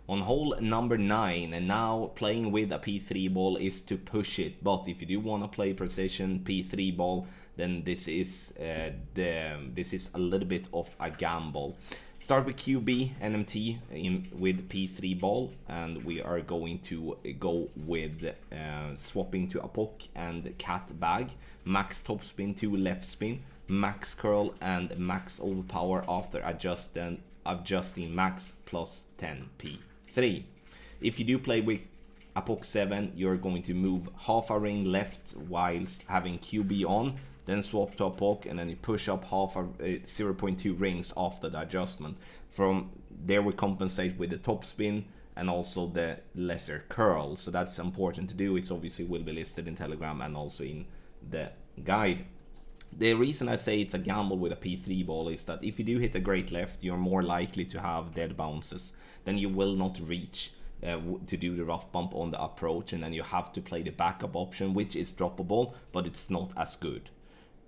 On hole number 9, and now playing with a P3 ball is to push it, but if you do want to play precision P3 ball, then this is a little bit of a gamble. Start with QB NMT with P3 ball, and we are going to go with swapping to Apok and Cat Bag, max topspin to left spin, max curl and max overpower after adjusting max plus 10 P3. If you do play with Apok 7, you're going to move half a ring left whilst having QB on, then swap to Apok, and then you push up half a 0.2 rings after the adjustment. From there we compensate with the top spin and also the lesser curl, so that's important to do. It's obviously will be listed in Telegram and also in the guide. The reason I say it's a gamble with a P3 ball is that if you do hit a great left, you're more likely to have dead bounces. Then you will not reach to do the rough bump on the approach, and then you have to play the backup option, which is droppable, but it's not as good.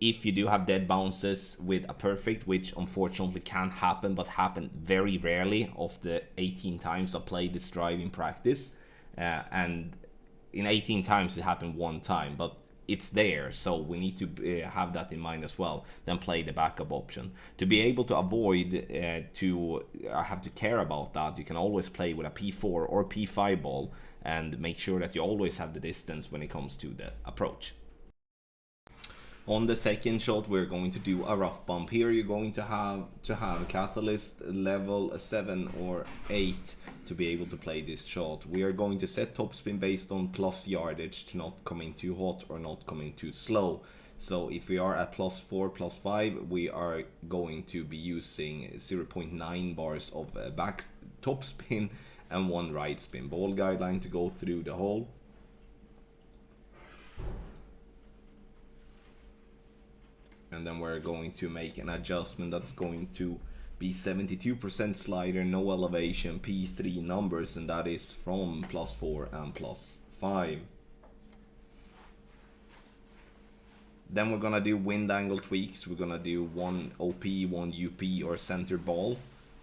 If you do have dead bounces with a perfect, which unfortunately can happen, but happen very rarely of the 18 times I played this drive in practice, and in 18 times it happened one time, but it's there, so we need to have that in mind as well. Then play the backup option. To be able to avoid have to care about that, you can always play with a P4 or P5 ball and make sure that you always have the distance when it comes to the approach. On the second shot, we're going to do a rough bump. Here you're going to have catalyst level 7 or 8 to be able to play this shot. We are going to set topspin based on plus yardage to not come in too hot or not come in too slow. So if we are at +4, +5, we are going to be using 0.9 bars of back topspin and 1 right spin. Ball guideline to go through the hole. And then we're going to make an adjustment that's going to be 72% slider, no elevation, P3 numbers, and that is from +4 and +5. Then we're gonna do wind angle tweaks. We're gonna do 1 OP, 1 UP or center ball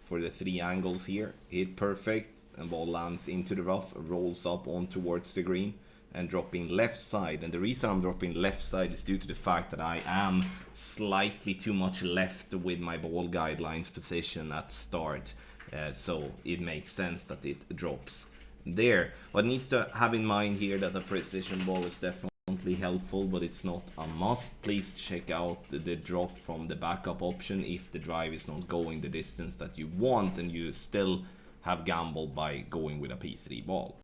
for the 3 angles here. Hit perfect, and ball lands into the rough, rolls up on towards the green, and dropping left side. And the reason I'm dropping left side is due to the fact that I am slightly too much left with my ball guidelines position at start, so it makes sense that it drops there. What needs to have in mind here that a precision ball is definitely helpful, but it's not a must. Please check out the drop from the backup option if the drive is not going the distance that you want and you still have gambled by going with a P3 ball.